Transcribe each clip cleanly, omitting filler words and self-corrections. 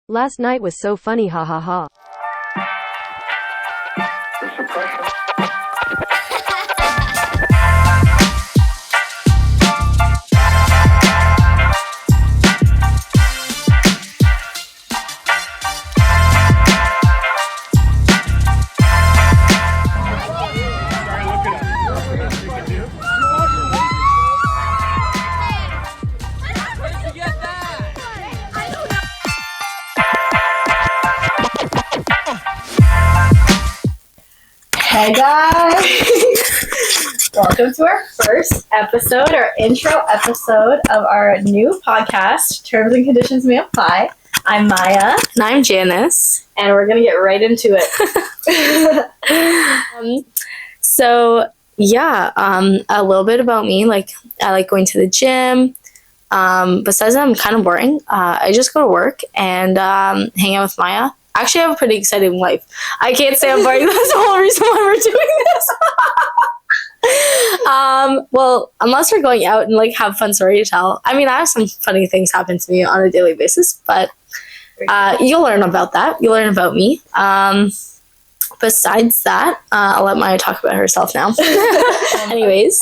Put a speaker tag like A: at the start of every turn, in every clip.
A: Last night was so funny, ha ha ha.
B: Hey guys! Welcome to our first episode, our intro episode of our new podcast, Terms and Conditions May Apply. I'm Mya.
C: And I'm Janis.
B: And we're going to get right into it.
C: A little bit about me. I like going to the gym. Besides that, I'm kind of boring. I just go to work and hang out with Mya. Actually, I have a pretty exciting life. I can't say I'm boring. That's the whole reason why we're doing this. Well, unless we're going out and have fun story to tell. I mean, I have some funny things happen to me on a daily basis, but you'll learn about that. You'll learn about me. Besides that, I'll let Mya talk about herself now. Anyways,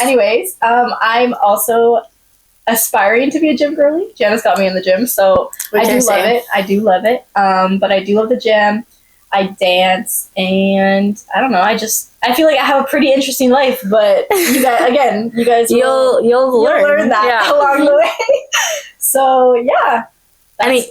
B: I'm also aspiring to be a gym girly. Janis got me in the gym, so I do love it. But I do love the gym. I dance, and I don't know. I feel like I have a pretty interesting life. But you guys, you'll learn that along the way. So yeah.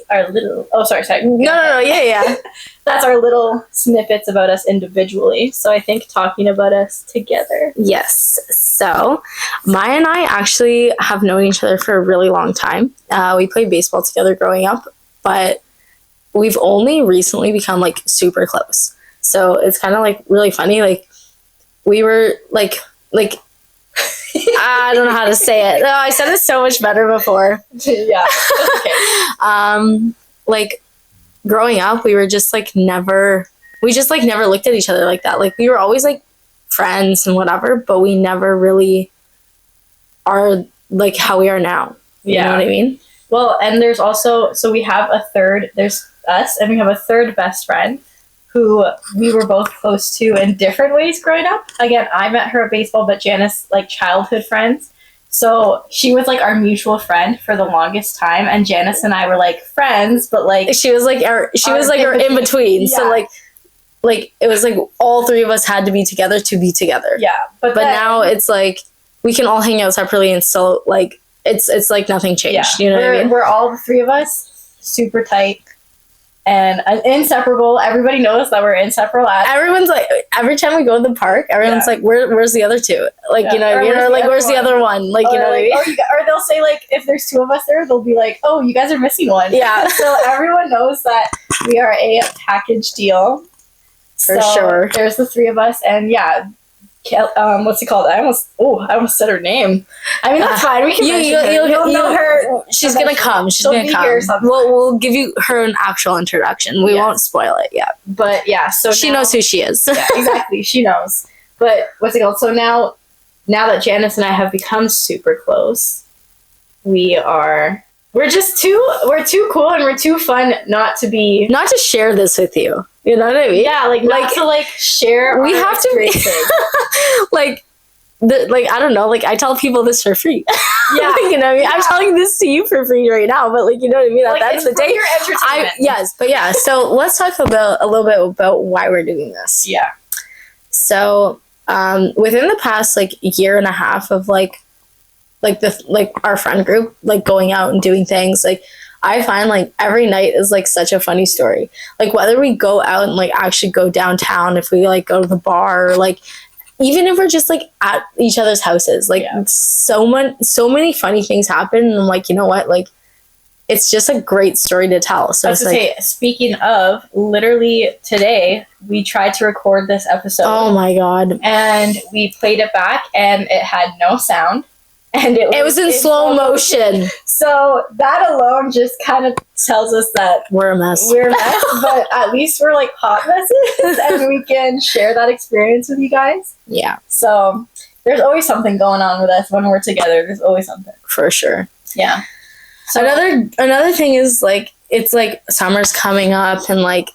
B: Our little... Oh, sorry.
C: No, yeah.
B: That's our little snippets about us individually. So I think talking about us together.
C: Yes. So Mya and I actually have known each other for a really long time. We played baseball together growing up, but we've only recently become super close. So it's kind of really funny. We were I don't know how to say it. No, I said it so much better before.
B: Yeah.
C: Okay. Growing up, we were just never looked at each other like that. We were always friends and whatever, but we never really are how we are now. You know what I mean?
B: Well, and there's also, so we have there's us, and we have a third best friend who we were both close to in different ways growing up. Again, I met her at baseball, but Janis, childhood friends. So she was our mutual friend for the longest time, and Janis and I were friends, but
C: she was our in between. Yeah. So it was all three of us had to be together to be together.
B: Yeah, but
C: now it's we can all hang out separately and still it's nothing changed.
B: Yeah,
C: you know what I mean?
B: We're all the three of us super tight and inseparable. Everybody knows that we're inseparable.
C: Everyone's every time we go to the park, everyone's where's the other two? You know what I mean? Or where's the other one? You know what I mean?
B: Or they'll say if there's two of us there, they'll be oh, you guys are missing one.
C: Yeah.
B: So everyone knows that we are a package deal.
C: For sure.
B: There's the three of us, and yeah. What's it called? I almost said her name. I mean, that's fine. We can you'll know her.
C: She's gonna come. She'll be here. We'll give you her an actual introduction. We won't spoil it yet.
B: But yeah, so
C: she knows who she is.
B: Yeah, exactly. She knows. But what's it called? So now that Janis and I have become super close, we're too cool and we're too fun not to share this with you. You know what I mean?
C: Yeah,
B: not to share.
C: We have to I don't know. I tell people this for free.
B: Yeah,
C: you know what I mean? Yeah. I'm telling this to you for free right now, but you know what I mean? At the end of the day,
B: your entertainment.
C: Yes, but yeah. So let's talk a little bit about why we're doing this.
B: Yeah.
C: So within the past year and a half of our friend group going out and doing things I find every night is such a funny story. Whether we go out and actually go downtown, if we go to the bar, or even if we're just at each other's houses, so many funny things happen, and I'm you know what, it's just a great story to tell. So
B: speaking of, literally today we tried to record this episode.
C: Oh my god!
B: And we played it back, and it had no sound. And it was
C: in slow motion.
B: So that alone just kind of tells us that
C: we're a mess.
B: But at least we're hot messes, and we can share that experience with you guys.
C: Yeah.
B: So there's always something going on with us when we're together. There's always something.
C: For sure.
B: Yeah.
C: So another thing is it's like summer's coming up, and like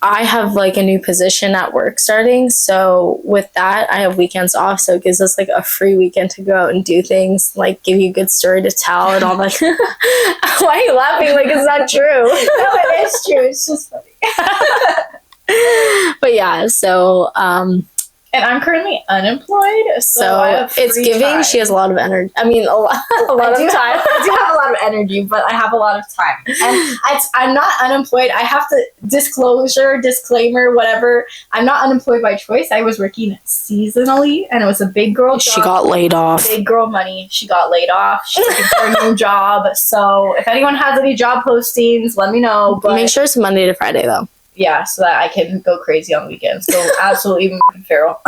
C: I have like a new position at work starting. So with that, I have weekends off. So it gives us like a free weekend to go out and do things, like give you a good story to tell and all that. Why are you laughing? Like it's not true.
B: No, it is true. It's just funny.
C: But yeah, so
B: and I'm currently unemployed, so I have
C: it's
B: free
C: giving.
B: time.
C: She has a lot of energy. I mean, a lot of time.
B: I do have a lot of energy, but I have a lot of time. And I'm not unemployed. I have to disclaimer, whatever. I'm not unemployed by choice. I was working seasonally, and it was a big girl job.
C: She got laid off.
B: Big girl money. She got laid off. She's looking for a new job. So if anyone has any job postings, let me know. But
C: make sure it's Monday to Friday, though.
B: Yeah, so that I can go crazy on weekends. So absolutely feral.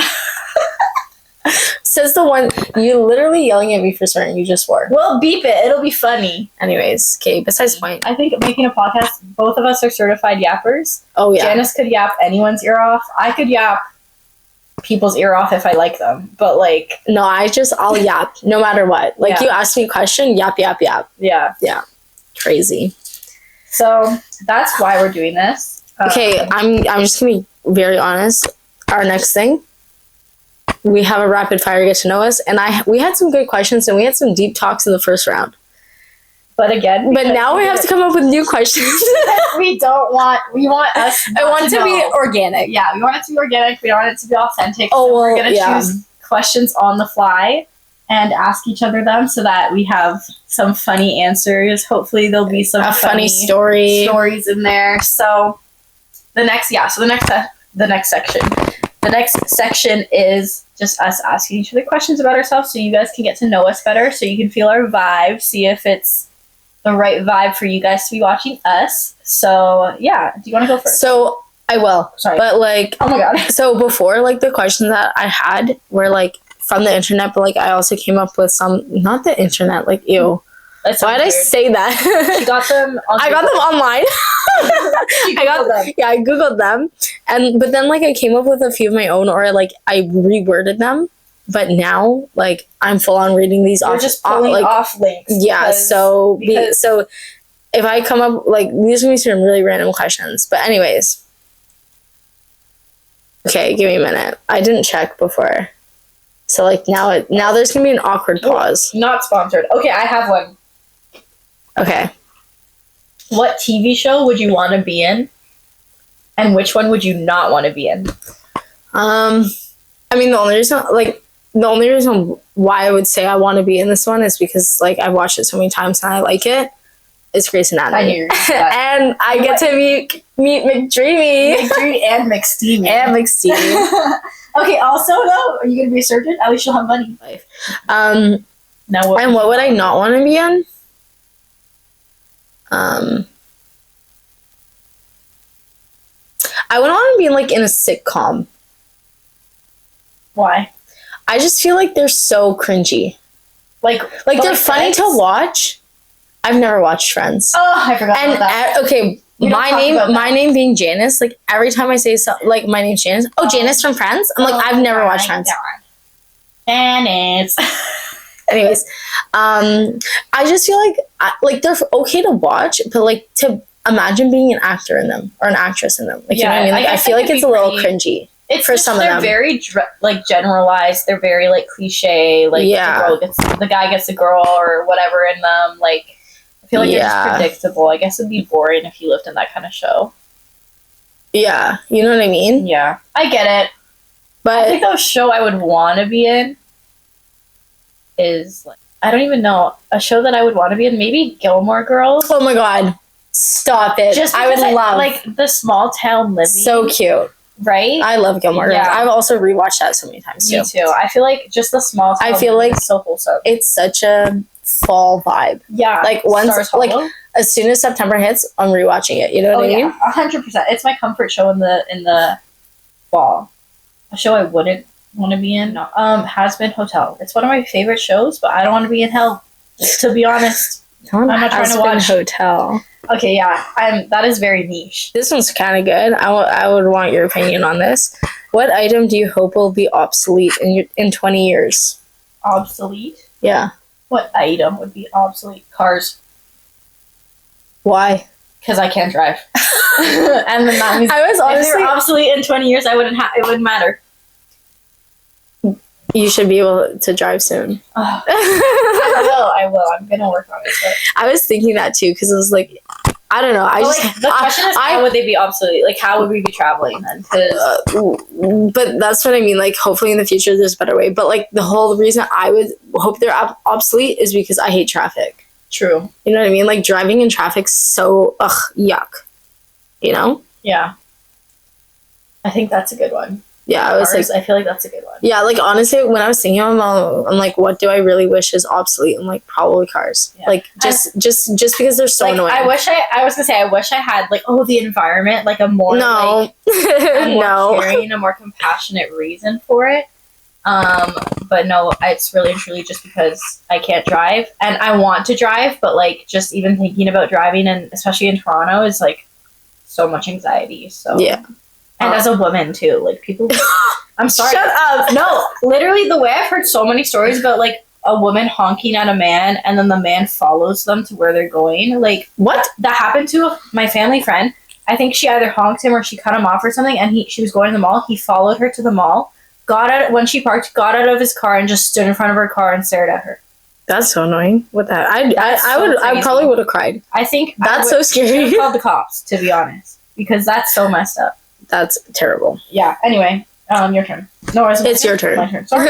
C: Says the one you literally yelling at me for certain you just wore.
B: Well, beep it. It'll be funny.
C: Anyways, okay, besides the point.
B: I think making a podcast, both of us are certified yappers.
C: Oh, yeah.
B: Janice could yap anyone's ear off. I could yap people's ear off if I like them. But, like...
C: No, I'll yap no matter what. Like, you ask me a question, yap, yap, yap.
B: Yeah.
C: Yeah. Crazy.
B: So, that's why we're doing this.
C: Okay, I'm just gonna be very honest. Our next thing, we have a rapid fire get to know us, and we had some good questions and we had some deep talks in the first round.
B: But
C: now we have to come up with new questions.
B: we want us.
C: I want it to be organic.
B: Yeah, we want it to be organic. We want it to be authentic.
C: Oh,
B: so we're gonna choose questions on the fly and ask each other them so that we have some funny answers. Hopefully, there'll be some
C: funny stories
B: in there. So. The next section is just us asking each other questions about ourselves so you guys can get to know us better, so you can feel our vibe, see if it's the right vibe for you guys to be watching us. So, yeah. Do you want to go first?
C: So, I will. Sorry. But, like...
B: Oh, my God.
C: So, before, like, the questions that I had were, like, from the internet, but, like, I also came up with some... Not the internet, like, ew. Why did I say that?
B: She got them
C: I got them online. I googled them, but then like I came up with a few of my own, or like I reworded them. But now, like I'm full on reading these off.
B: Just pulling off links.
C: Yeah. So if I come up like these are gonna be some really random questions, but anyways. Okay, give me a minute. I didn't check before, so like now there's gonna be an awkward pause.
B: Not sponsored. Okay, I have one.
C: Okay.
B: What TV show would you want to be in? And which one would you not want to be in?
C: I mean, the only reason why I would say I want to be in this one is because, like, I've watched it so many times and I like it. It's Grey's Anatomy.
B: I knew you were gonna say that.
C: And I get to meet McDreamy.
B: McDreamy and McSteamy. Okay, also, though, are you going to be a surgeon? At least you'll have money.
C: Now what would I not want to be in? I would want to be like in a sitcom.
B: Why?
C: I just feel like they're so cringy. Like they're funny to watch. I've never watched Friends.
B: Oh, I forgot about that.
C: Okay, my name being Janis. Like every time I say so, like my name's Janis. Oh, Janis from Friends. I'm like I've never watched Friends.
B: Janis.
C: Anyways, I just feel like they're okay to watch, but like to imagine being an actor in them or an actress in them. Like, you know what I mean? Like, I feel like it's a little cringy.
B: It's
C: for some of them.
B: They're very generalized. They're very like cliche. Like the guy gets a girl or whatever in them. Like I feel like they're just predictable. I guess it'd be boring if you lived in that kind of show.
C: Yeah, you know what I mean?
B: Yeah, I get it. But I think the show I would want to be in is like I don't even know a show that I would want to be in. Maybe Gilmore Girls.
C: Oh my God. Stop it.
B: Just
C: I would love
B: like the small town living.
C: So cute.
B: Right?
C: I love Gilmore Girls. I've also rewatched that so many times too.
B: Me too. I feel like just the small town is so wholesome.
C: It's such a fall vibe.
B: Yeah.
C: Like as soon as September hits, I'm rewatching it. You know what I mean?
B: 100%. It's my comfort show in the fall. A show I wouldn't want to be in. Has Been Hotel. It's one of my favorite shows, but I don't want to be in hell. To be honest. I'm not trying to watch
C: Hotel.
B: Okay, yeah, that is very niche.
C: This one's kind of good. I would want your opinion on this. What item do you hope will be obsolete in 20 years?
B: Obsolete?
C: Yeah.
B: What item would be obsolete? Cars.
C: Why?
B: Because I can't drive. And then that means
C: I was
B: if
C: honestly.
B: they were obsolete in 20 years, it wouldn't matter.
C: You should be able to drive soon.
B: Oh, I will. I'm gonna work on it. But.
C: I was thinking that too because it was like, I don't know.
B: The question is, how would they be obsolete? Like, how would we be traveling then?
C: But that's what I mean. Like, hopefully in the future there's a better way. But like the whole reason I would hope they're obsolete is because I hate traffic.
B: True.
C: You know what I mean? Like driving in traffic's so yuck. You know?
B: Yeah. I think that's a good one.
C: Yeah, I was
B: Cars, I feel like that's a good one.
C: Yeah, like honestly, when I was thinking I'm like, what do I really wish is obsolete? I'm like, probably cars. Yeah. Like just because they're so annoying.
B: I wish I had like the environment, like a more
C: no,
B: a more caring, a more compassionate reason for it. But no, it's really and truly just because I can't drive and I want to drive, but like just even thinking about driving and especially in Toronto is like so much anxiety. So
C: yeah.
B: And as a woman too, like people, I'm sorry.
C: Shut up.
B: No, literally the way I've heard so many stories about like a woman honking at a man and then the man follows them to where they're going. Like
C: what?
B: That happened to my family friend. I think she either honked him or she cut him off or something. And she was going to the mall. He followed her to the mall, when she parked, got out of his car and just stood in front of her car and stared at her. That's
C: so annoying. What the? I probably would have cried.
B: I think
C: that's so scary.
B: I called the cops, to be honest, because that's so messed up.
C: That's terrible.
B: Yeah. Anyway, your turn. No,
C: it's your turn.
B: My turn. Sorry.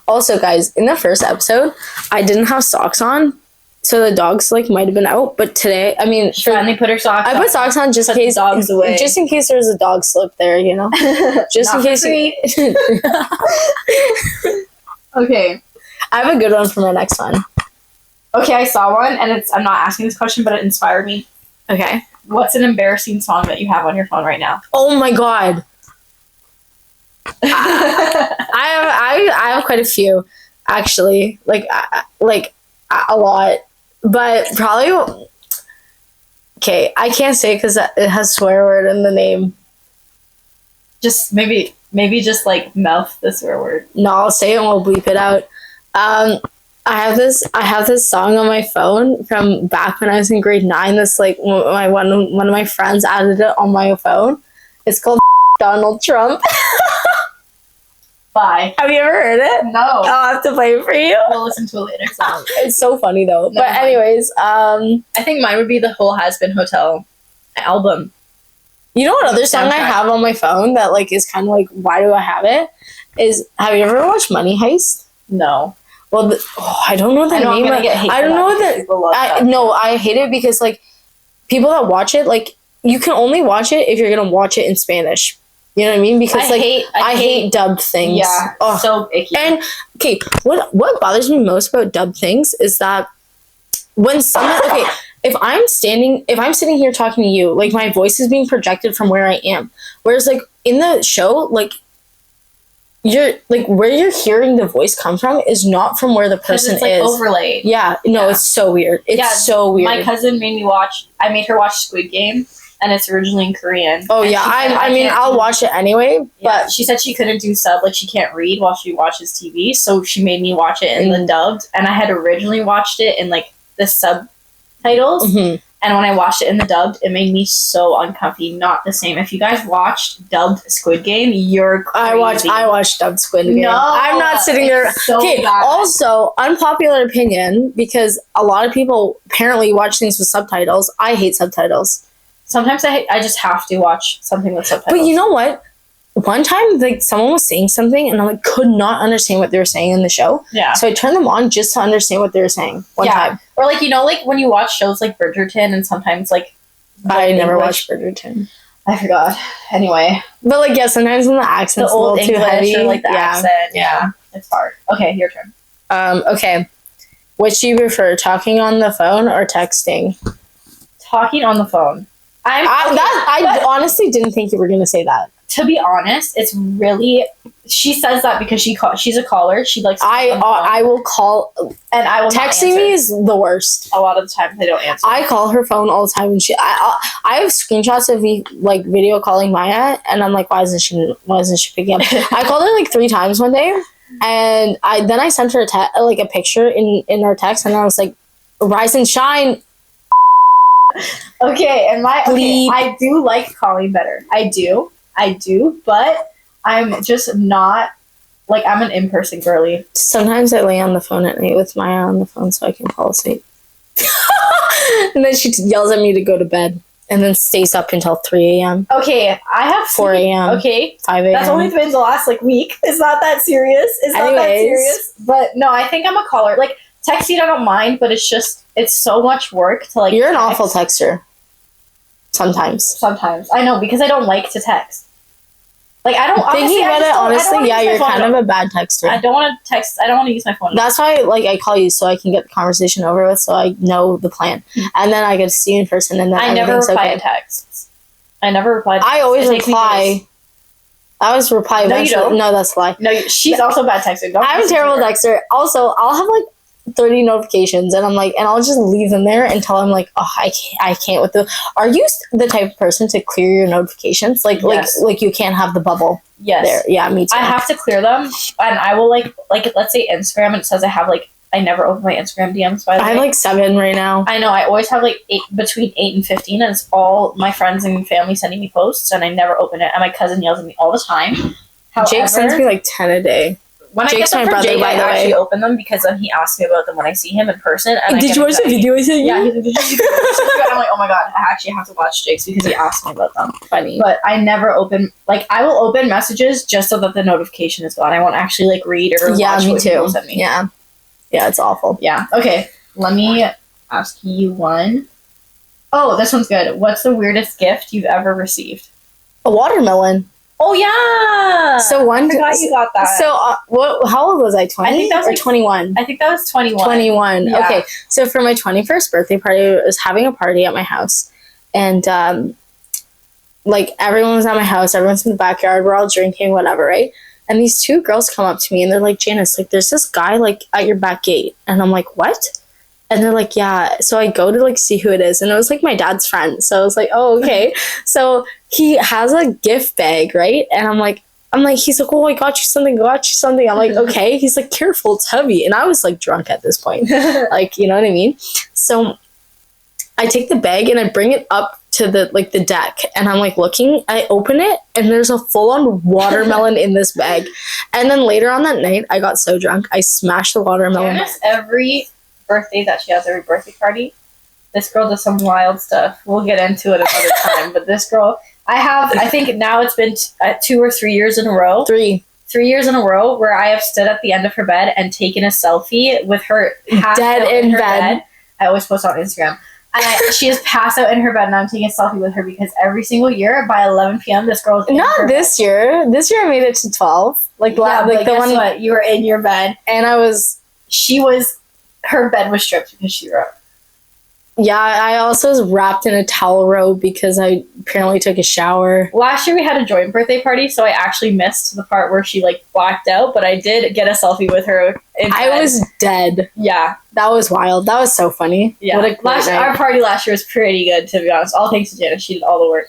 C: Also, guys, in the first episode, I didn't have socks on, so the dogs like might have been out. But today, I mean,
B: she finally put her socks on.
C: I put socks on just in case
B: dogs away.
C: Just in case there's a dog slip there, you know. Just in case.
B: Okay,
C: I have a good one for my next one.
B: Okay, I saw one, and I'm not asking this question, but it inspired me.
C: Okay.
B: What's an embarrassing song that you have on your phone right now?
C: Oh my god. I have quite a few, actually. Like a lot. But probably... Okay, I can't say because it has swear word in the name.
B: Just maybe just like mouth the swear word.
C: No, I'll say it and we'll bleep it out. I have this song on my phone from back when I was in grade 9. This like one of my friends added it on my phone. It's called Donald Trump.
B: Bye.
C: Have you ever heard it?
B: No.
C: I'll have to play it for you.
B: We'll listen to it later. So.
C: It's so funny though. But anyways,
B: I think mine would be the whole Has Been Hotel album.
C: You know what other song I have on my phone that like is kind of like, why do I have it? Have you ever watched Money Heist?
B: No.
C: Well, I don't know the name. I don't know I hate it because like people that watch it, like you can only watch it if you're gonna watch it in Spanish. You know what I mean? Because I hate dubbed things.
B: Yeah, so icky.
C: And okay, what bothers me most about dubbed things is that when someone if I'm sitting here talking to you, like my voice is being projected from where I am, whereas like in the show, like. You're like where you're hearing the voice come from is not from where the person
B: it's, like,
C: is
B: overlaid.
C: Yeah, no, it's so weird. It's so weird.
B: My cousin made her watch Squid Game, and it's originally in Korean.
C: Oh yeah, I mean I'll watch it anyway. But
B: she said she couldn't do sub, like she can't read while she watches TV, so she made me watch it in the dubbed. And I had originally watched it in like the subtitles. Mm-hmm. And when I watched it in the dubbed, it made me so uncomfy. Not the same. If you guys watched dubbed Squid Game, you're crazy.
C: I watched dubbed Squid Game.
B: No,
C: I'm not sitting there.
B: So
C: okay,
B: bad.
C: Also, unpopular opinion, because a lot of people apparently watch things with subtitles. I hate subtitles.
B: Sometimes I just have to watch something with subtitles.
C: But you know what? One time, like someone was saying something, and I like could not understand what they were saying in the show.
B: Yeah.
C: So I turned them on just to understand what they were saying. One time.
B: Or like like when you watch shows like Bridgerton, and sometimes like
C: I never watched Bridgerton.
B: I forgot. Anyway,
C: but like sometimes when the accent's
B: the old
C: a little
B: English
C: too heavy,
B: or like the accent, it's hard. Okay, your turn.
C: Okay. Which do you prefer, talking on the phone or texting?
B: Talking on the phone.
C: I honestly didn't think you were going to say that.
B: To be honest, it's really. She says that because she's a caller. She likes.
C: I will call,
B: and I will.
C: Texting me is the worst.
B: A lot of the time, they don't answer.
C: I call her phone all the time, and I have screenshots of me like video calling Maya, and I'm like, why isn't she picking up? I called her like 3 times one day, and I sent her a picture in our text, and I was like, Rise and shine.
B: Okay, and
C: Bleep.
B: I do like calling better. I do, but I'm just not, like, I'm an in-person girly.
C: Sometimes I lay on the phone at night with Maya on the phone so I can fall asleep. And then she yells at me to go to bed and then stays up until 3 a.m.
B: Okay, I have
C: 4 a.m.
B: Okay,
C: 5 a.m.
B: that's only been the last, like, week. It's not that serious. But no, I think I'm a caller. Like, texting I don't mind, but it's so much work to, like,
C: You're an
B: text.
C: awful texter. Sometimes.
B: I know, because I don't like to text. Like, I don't.
C: Thinking about it, honestly, yeah, you're kind of a bad texter.
B: I don't want to text. I don't want to use my phone.
C: That's why, like, I call you so I can get the conversation over with, so I know the plan, and then I get to see you in person, and then
B: I never reply to texts. I never reply.
C: I always reply. I always reply.
B: No, you don't.
C: No, that's a lie.
B: No, she's also a bad texter.
C: I'm a terrible texter. Also, I'll have like 30 notifications, and I'm like, and I'll just leave them there until I'm like, oh, I can't with the. Are you the type of person to clear your notifications? Like,
B: yes.
C: like you can't have the bubble.
B: Yes.
C: There. Yeah, me too.
B: I have to clear them, and I will like let's say Instagram, and it says I have like I never open my Instagram DMs. By the way,
C: I have like 7 right now.
B: I know. I always have like between 8 and 15, and it's all my friends and family sending me posts, and I never open it. And my cousin yells at me all the time. However,
C: Jake sends me like 10 a day.
B: When
C: Jake's
B: I get them
C: my
B: from
C: brother,
B: Jake,
C: by
B: I
C: the way.
B: actually open them because he asks me about them when I see him in person. And
C: Did you watch the video I sent you?
B: Yeah, he's like, did you I'm like, oh my god, I actually have to watch Jake's because he asked me about them.
C: Funny.
B: But I never open, like, I will open messages just so that the notification is gone. I won't actually, like, read or watch what people send me.
C: Yeah. Yeah, it's awful.
B: Yeah. Okay, let me ask you one. Oh, this one's good. What's the weirdest gift you've ever received?
C: A watermelon.
B: Oh, yeah!
C: So
B: I forgot you got that.
C: So, what? How old was I? 20?
B: I think that was
C: or
B: like
C: 21.
B: I think that was 21.
C: 21.
B: Yeah.
C: Okay. So for my 21st birthday party, I was having a party at my house, and like everyone was at my house. Everyone's in the backyard. We're all drinking, whatever, right? And these 2 girls come up to me and they're like, Janice, like, there's this guy like at your back gate, and I'm like, what? And they're like, yeah. So I go to like see who it is, and it was like my dad's friend. So I was like, oh, okay. So he has a gift bag, right? And I'm like, he's like, oh, I got you something. I'm like, okay. He's like, careful, it's heavy. And I was like drunk at this point, like, you know what I mean? So I take the bag and I bring it up to the like the deck, and I'm like looking. I open it, and there's a full-on watermelon in this bag. And then later on that night, I got so drunk, I smashed the watermelon.
B: Janice, every birthday that she has, every birthday party, this girl does some wild stuff. We'll get into it another time. But this girl, I think now it's been 2 or 3 years in a row.
C: 3
B: years in a row where I have stood at the end of her bed and taken a selfie with her
C: dead in
B: her
C: bed.
B: I always post on Instagram. And she is passed out in her bed, and I'm taking a selfie with her because every single year by 11 p.m. this girl is in
C: Not
B: her
C: this
B: bed.
C: year. This year I made it to 12. Like,
B: Yeah,
C: like the one.
B: what? You were in your bed,
C: And
B: her bed was stripped because she wrote.
C: Yeah, I also was wrapped in a towel robe because I apparently took a shower.
B: Last year we had a joint birthday party, so I actually missed the part where she like blacked out, but I did get a selfie with her in bed.
C: I was dead.
B: Yeah.
C: That was wild. That was so funny.
B: Yeah.
C: What a great night.
B: Our party last year was pretty good, to be honest. All thanks to Janice. She did all the work.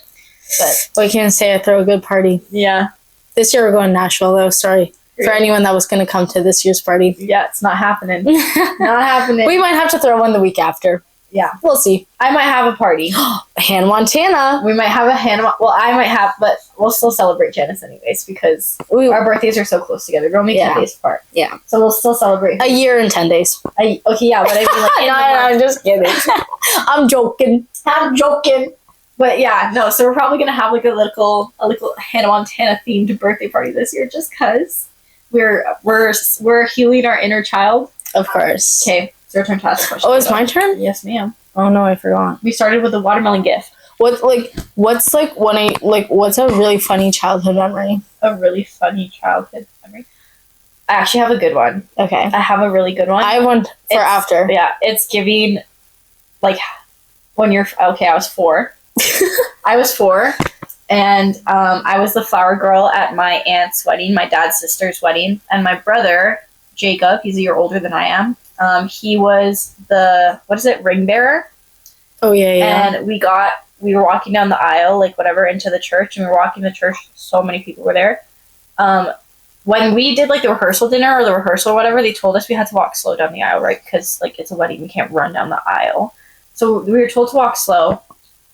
B: But
C: Well, I can't say I throw a good party.
B: yeah.
C: This year we're going to Nashville, though. Sorry. For anyone that was going to come to this year's party.
B: Yeah, it's not happening. Not happening.
C: We might have to throw one the week after.
B: Yeah.
C: We'll see.
B: I might have a party.
C: Hannah Montana.
B: We might have a Hannah. Well, I might have, but we'll still celebrate Janice anyways because our birthdays are so close together. We're only 10 days apart.
C: Yeah.
B: So we'll still celebrate.
C: A year and 10 days.
B: Okay, yeah, but I mean, like,
C: No, I'm just kidding. I'm joking.
B: But yeah, no. So we're probably gonna have like a little Hannah Montana themed birthday party this year, just cause we're healing our inner child.
C: Of course.
B: Okay, it's your turn to ask a question.
C: Oh, it's my turn?
B: Yes, ma'am.
C: Oh no, I forgot.
B: We started with the watermelon gift.
C: What's a really funny childhood memory?
B: A really funny childhood memory. I actually have a good one.
C: Okay.
B: I have a really good one.
C: I have one for after.
B: Yeah, it's giving, like, when you're, okay, I was 4. I was 4, and I was the flower girl at my aunt's wedding, my dad's sister's wedding, and my brother, Jacob, he's a year older than I am, he was the, ring bearer?
C: Oh, yeah.
B: And we were walking down the aisle, like, whatever, into the church, and we were walking to church, so many people were there. when we did like the rehearsal dinner or the rehearsal or whatever, they told us we had to walk slow down the aisle, right? Because like it's a wedding, we can't run down the aisle. So we were told to walk slow.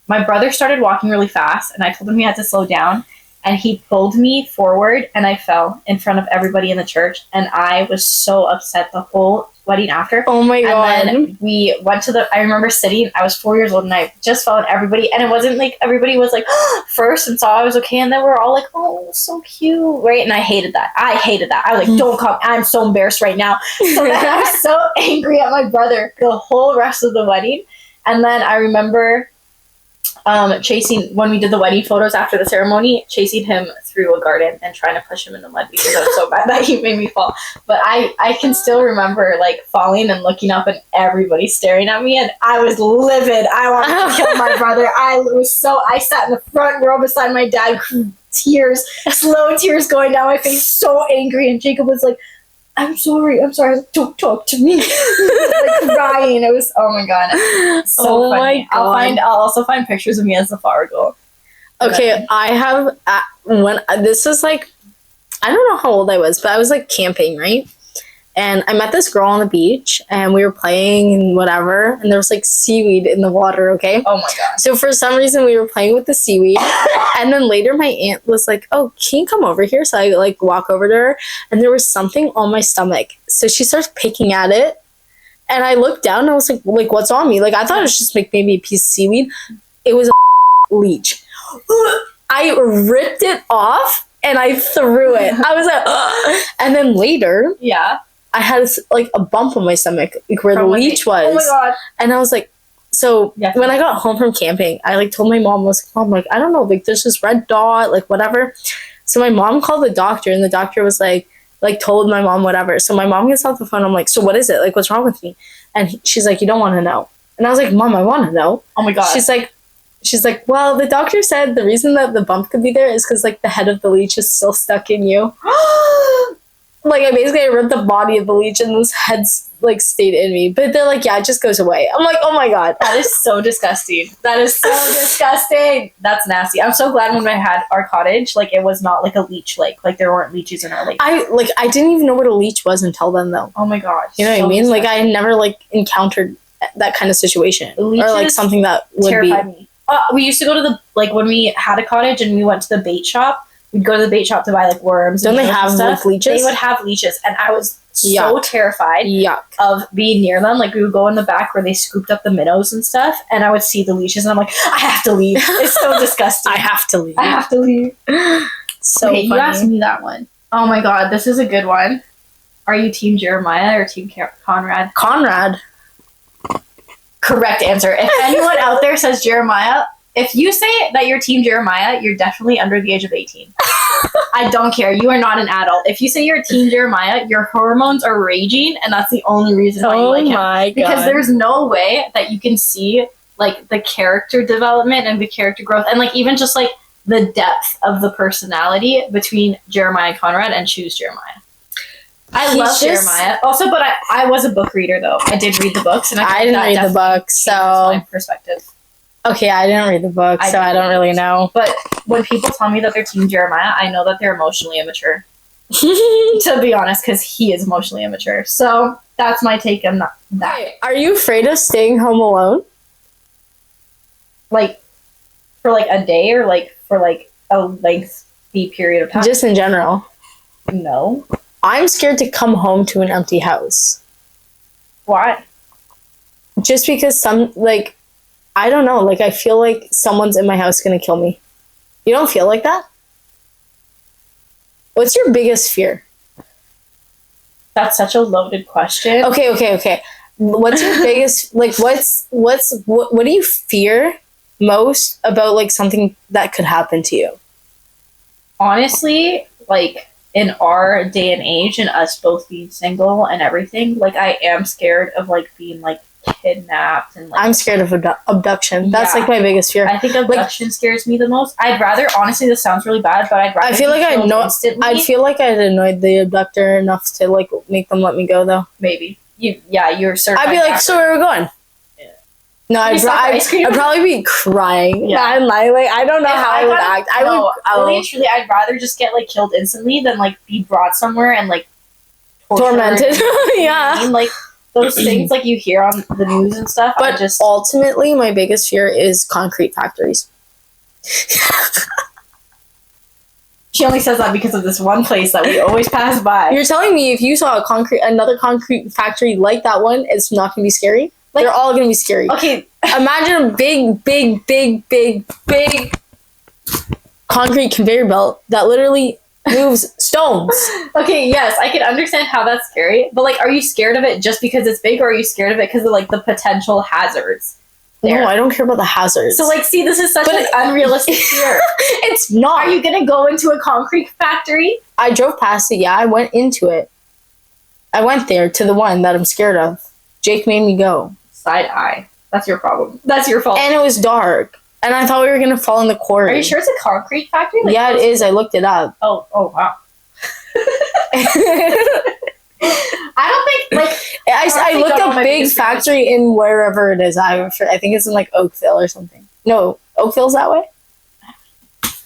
B: My brother started walking really fast, and I told him he had to slow down. And he pulled me forward, and I fell in front of everybody in the church. And I was so upset the whole wedding after.
C: Oh my God.
B: And then we went to I remember sitting, I was 4 years old, and I just fell on everybody. And it wasn't like everybody was like, first, and saw I was okay. And then we're all like, oh, so cute, right? And I hated that. I was like, don't come. I'm so embarrassed right now. So then I was so angry at my brother the whole rest of the wedding. And then I remember chasing, when we did the wedding photos after the ceremony, chasing him through a garden and trying to push him in the mud because I was so bad that he made me fall. But I can still remember like falling and looking up and everybody staring at me, and I was livid. I wanted to kill my brother. I sat in the front row beside my dad, slow tears going down my face, so angry, and Jacob was like, I'm sorry, don't talk to me. Like crying. It was, oh my God. So funny. I'll also find pictures of me as a Fargo.
C: Okay, I have, this is like, I don't know how old I was, but I was like camping, right? And I met this girl on the beach, and we were playing and whatever, and there was like seaweed in the water, okay?
B: Oh my God.
C: So for some reason, we were playing with the seaweed, and then later my aunt was like, oh, can you come over here? So I like walk over to her, and there was something on my stomach. So she starts picking at it, and I looked down, and I was like, what's on me? Like, I thought it was just like maybe a piece of seaweed. It was a leech. I ripped it off, and I threw it. I was like, ugh. And then later,
B: yeah,
C: I had like a bump on my stomach, like where the leech was.
B: Oh my God.
C: And I was like, so when I got home from camping, I like told my mom, I was like, Mom, like, I don't know, like there's this red dot, like whatever. So my mom called the doctor, and the doctor was like told my mom whatever. So my mom gets off the phone. I'm like, so what is it? Like, what's wrong with me? And she's like, you don't want to know. And I was like, Mom, I want to know.
B: Oh my God.
C: She's like, well, the doctor said the reason that the bump could be there is because like the head of the leech is still stuck in you. Like, I ripped the body of the leech, and those heads like stayed in me. But they're like, yeah, it just goes away. I'm like, oh my God.
B: That is so disgusting. That is so disgusting. That's nasty. I'm so glad when I had our cottage, like it was not like a leech lake. Like there weren't leeches in our lake.
C: I didn't even know what a leech was until then though.
B: Oh my God.
C: You know what I mean? Disgusting. Like I never like encountered that kind of situation. Leeches or like something that would terrified me.
B: We used to go to the, like when we had a cottage and we went to the bait shop, we'd go to the bait shop to buy like worms.
C: Don't they have like leeches?
B: They would have leeches, and I was so terrified
C: Yuck.
B: of being near them. Like we would go in the back where they scooped up the minnows and stuff, and I would see the leeches, and I'm like, I have to leave. It's so disgusting.
C: I have to leave.
B: So okay, funny. You asked me that one. Oh my God, this is a good one. Are you Team Jeremiah or Team Conrad?
C: Conrad.
B: Correct answer. If anyone out there says Jeremiah, if you say that you're Team Jeremiah, you're definitely under the age of 18. I don't care. You are not an adult. If you say you're Team Jeremiah, your hormones are raging, and that's the only reason why you like him. Oh my God. Because there's no way that you can see like the character development and the character growth, and like even just like the depth of the personality between Jeremiah and Conrad, and choose Jeremiah. I love Jeremiah. Also, but I was a book reader, though. I did read the books, and I
C: didn't read the book, so
B: my perspective.
C: Okay, I didn't read the book, so I don't really know.
B: But when people tell me that they're Team Jeremiah, I know that they're emotionally immature. To be honest, because he is emotionally immature. So that's my take on that.
C: Hey, are you afraid of staying home alone?
B: Like, for like a day, or like for like a lengthy period of time?
C: Just in general.
B: No.
C: I'm scared to come home to an empty house.
B: Why?
C: Just because I don't know, like I feel like someone's in my house gonna kill me. You don't feel like that? What's your biggest fear?
B: That's such a loaded question.
C: Okay. What's your biggest, like what do you fear most about like something that could happen to you?
B: Honestly, like in our day and age, and us both being single and everything, like I am scared of like being like kidnapped, and like
C: I'm scared of abduction. That's like my biggest fear.
B: I think abduction scares me the most. I'd rather, honestly, this sounds really bad, but I'd rather.
C: I feel like I'd feel like I'd annoyed the abductor enough to like make them let me go though.
B: Maybe you're certified.
C: I'd be like, so where are we going? No, I'd probably be crying.
B: Yeah.
C: I'm like I don't know how I would act.
B: Really and truly, I'd rather just get like killed instantly than like be brought somewhere and like
C: tormented. Yeah.
B: I mean, like those things like you hear on the news and stuff.
C: But ultimately, my biggest fear is concrete factories.
B: She only says that because of this one place that we always pass by.
C: You're telling me if you saw another concrete factory like that one, it's not gonna be scary? Like, they're all gonna be scary.
B: Okay.
C: Imagine a big concrete conveyor belt that literally moves stones.
B: Okay, yes, I can understand how that's scary, but like, are you scared of it just because it's big, or are you scared of it because of like the potential hazards?
C: There? No, I don't care about the hazards.
B: So like, see, this is such an unrealistic fear.
C: It's not.
B: Are you gonna go into a concrete factory?
C: I drove past it. Yeah, I went into it. I went there to the one that I'm scared of. Jake made me go.
B: Side eye. That's your problem. That's your fault.
C: And it was dark. And I thought we were going to fall in the quarry.
B: Are you sure it's a concrete factory? Like,
C: yeah, it is. I looked it up.
B: Oh, wow. I don't think, like...
C: I looked up big factory in wherever it is. I think it's in, like, Oakville or something. No, Oakville's that way?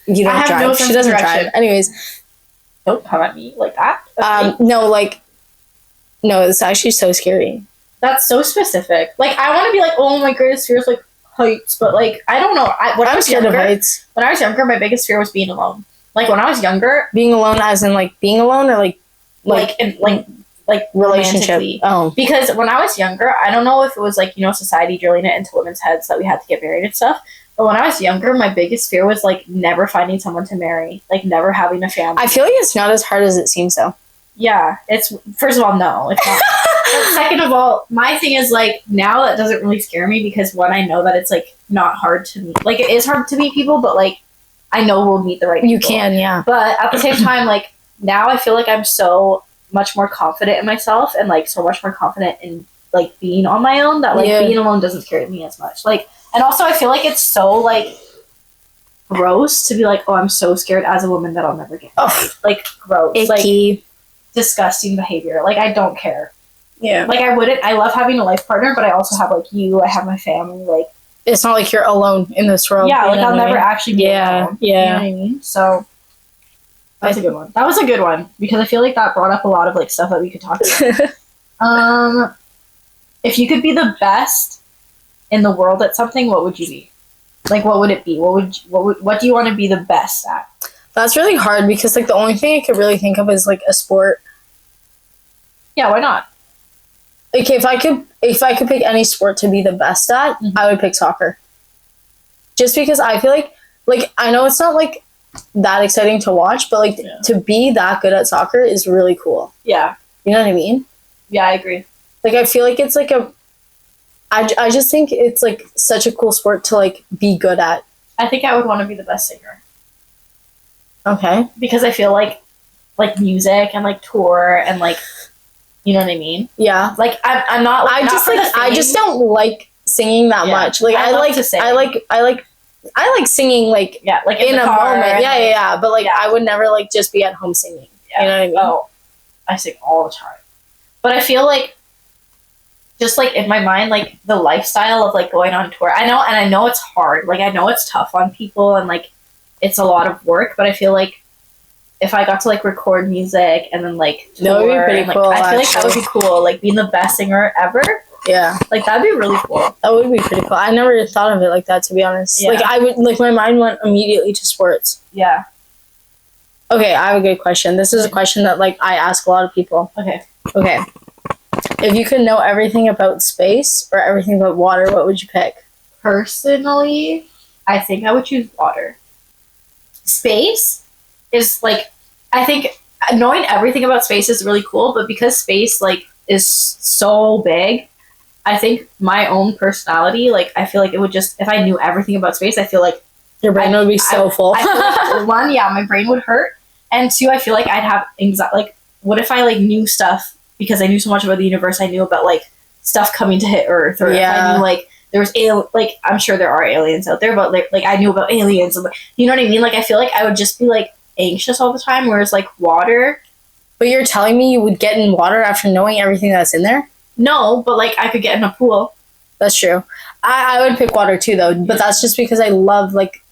C: You don't drive. No, she doesn't drive. Anyways.
B: Don't come at me like that.
C: Okay. No, it's actually so scary.
B: That's so specific. Like, I want to be like, oh, my greatest fear is like heights, but like, I don't know. I'm scared of heights. When I was younger, my biggest fear was being alone. Like when I was younger,
C: being alone, as in like being alone, or like relationship. Oh,
B: because when I was younger, I don't know if it was like society drilling it into women's heads that we had to get married and stuff. But when I was younger, my biggest fear was like never finding someone to marry, like never having a family.
C: I feel like it's not as hard as it seems, though.
B: Yeah, it's first of all, no, it's not. But second of all, my thing is like now that doesn't really scare me because one, I know that it's like not hard to meet. Like it is hard to meet people, but like I know we'll meet the right people.
C: You can, yeah.
B: But at the same time, like now I feel like I'm so much more confident in myself and like so much more confident in like being on my own that like being alone doesn't scare me as much. Like, and also I feel like it's so like gross to be like, oh, I'm so scared as a woman that I'll never get married. Like gross.
C: Icky.
B: Like, disgusting behavior. Like I don't care.
C: Yeah.
B: Like I love having a life partner, but I also have like you. I have my family. Like
C: it's not like you're alone in this world.
B: Yeah. Like I'll never actually be alone.
C: Yeah.
B: You know what I mean? So that's a good one. That was a good one because I feel like that brought up a lot of like stuff that we could talk about. If you could be the best in the world at something, what would you be? Like what would it be? What do you want to be the best at?
C: That's really hard because like the only thing I could really think of is like a sport.
B: Yeah, why not?
C: Okay, if I could pick any sport to be the best at, I would pick soccer. Just because I feel like I know it's not like that exciting to watch, but like to be that good at soccer is really cool.
B: Yeah.
C: You know what I mean?
B: Yeah, I agree.
C: Like I feel like it's like I just think it's like such a cool sport to like be good at.
B: I think I would want to be the best singer.
C: Okay.
B: Because I feel like music and like tour and like, you know what I mean?
C: Yeah.
B: Like I'm not. Like,
C: I just don't like singing that much. Like I like singing like
B: like
C: in a moment. Yeah. But like I would never like just be at home singing. Yeah. You know what I mean?
B: Oh, I sing all the time. But I feel like just like in my mind, like the lifestyle of like going on tour. I know it's hard. Like I know it's tough on people and like it's a lot of work. But I feel like if I got to like record music and then like tour,
C: that would be pretty cool.
B: I feel like that would be cool. Like being the best singer ever.
C: Yeah,
B: like that'd be really cool.
C: That would be pretty cool. I never thought of it like that, to be honest. Yeah. Like I would like my mind went immediately to sports.
B: Yeah.
C: Okay, I have a good question. This is a question that like I ask a lot of people.
B: Okay.
C: If you could know everything about space or everything about water, what would you pick?
B: Personally, I think I would choose water. Space is like, I think knowing everything about space is really cool, but because space like is so big, I think my own personality, like I feel like it would just, if I knew everything about space, I feel like
C: your brain would be so full.
B: I feel like, one, yeah, my brain would hurt, and two, I feel like I'd have anxiety. Like, what if I like knew stuff because I knew so much about the universe? I knew about like stuff coming to hit Earth, or if I knew like there was like I'm sure there are aliens out there, but like I knew about aliens, and you know what I mean? Like I feel like I would just be like anxious all the time, whereas like water.
C: But you're telling me you would get in water after knowing everything that's in there?
B: No, but like I could get in a pool.
C: That's true. I would pick water too, though, but that's just because I love like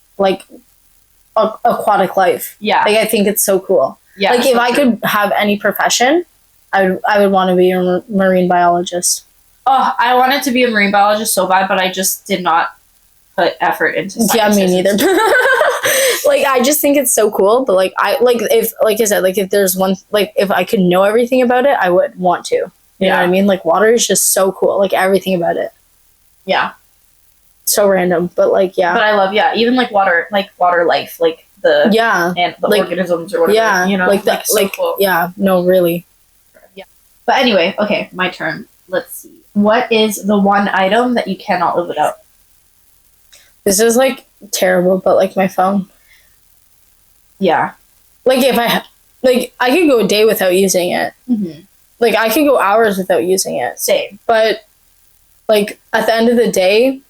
C: aquatic life.
B: Yeah.
C: Like I think it's so cool.
B: Yeah.
C: Like if I could have any profession, I would want to be a marine biologist.
B: Oh, I wanted to be a marine biologist so bad, but I just did not put effort into science.
C: Yeah, me neither. Like I just think it's so cool, but like if like I said, like if there's one, like if I could know everything about it, I would want to. You know what I mean? Like water is just so cool, like everything about it.
B: Yeah.
C: So random, but like
B: But I love even like water life, like the and the like, organisms or whatever.
C: Yeah,
B: you know,
C: like that,
B: so cool.
C: Yeah, no, really.
B: Yeah. But anyway, okay, my turn. Let's see. What is the one item that you cannot live without?
C: This is like terrible, but like my phone.
B: Yeah.
C: Like if I could go a day without using it.
B: Mm-hmm.
C: Like I could go hours without using it.
B: Same.
C: But like at the end of the day,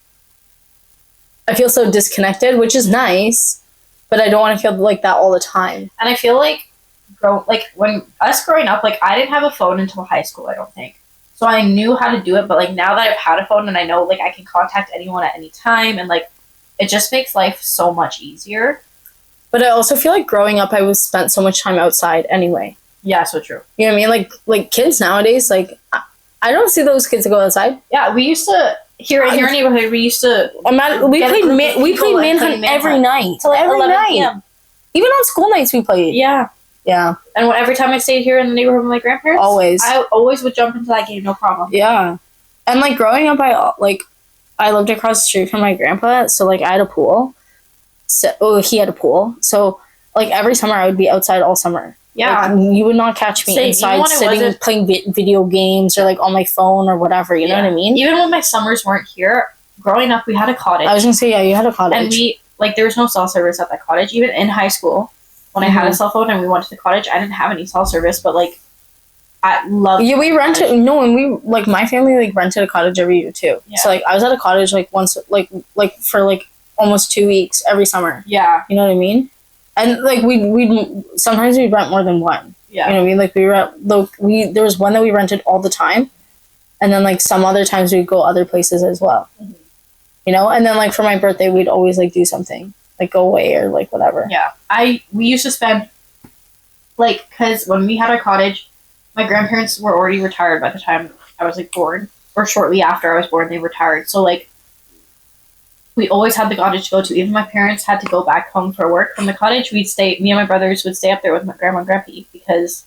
C: I feel so disconnected, which is nice, but I don't want to feel like that all the time.
B: And I feel like when us growing up, like I didn't have a phone until high school, I don't think. So I knew how to do it, but like now that I've had a phone and I know like I can contact anyone at any time, and like it just makes life so much easier.
C: But I also feel like growing up I was spent so much time outside anyway.
B: Yeah, so true.
C: You know what I mean? Like kids nowadays, like I don't see those kids go outside.
B: Yeah, we used to here in our neighborhood. We used to.
C: We played Manhunt every night.
B: Till like
C: every
B: 11
C: night.
B: PM.
C: Even on school nights we played.
B: Yeah.
C: Yeah.
B: And every time I stayed here in the neighborhood with my grandparents, I always would jump into that game, no problem.
C: Yeah. And like growing up, I lived across the street from my grandpa, so like I had a pool. So he had a pool. So like every summer I would be outside all summer.
B: Yeah.
C: Like, you would not catch me inside sitting playing video games or like on my phone or whatever. You know what I mean?
B: Even when my summers weren't here, growing up, we had a cottage.
C: I was gonna say, yeah, you had a cottage.
B: And there was no cell service at that cottage. Even in high school, when I had a cell phone and we went to the cottage, I didn't have any cell service, but like I loved.
C: Yeah, we rented. No, and we like my family like rented a cottage every year too. Yeah. So like I was at a cottage like once like for like almost 2 weeks every summer.
B: Yeah.
C: You know what I mean? And like we sometimes we'd rent more than one.
B: Yeah.
C: You know what I mean? Like there was one that we rented all the time, and then like some other times we'd go other places as well. Mm-hmm. You know, and then like for my birthday we'd always like do something, like go away or like whatever.
B: Yeah. We used to spend like, because when we had our cottage, my grandparents were already retired by the time I was like born, or shortly after I was born they retired. So like we always had the cottage to go to. Even my parents had to go back home for work from the cottage. Me and my brothers would stay up there with my grandma and grandpa because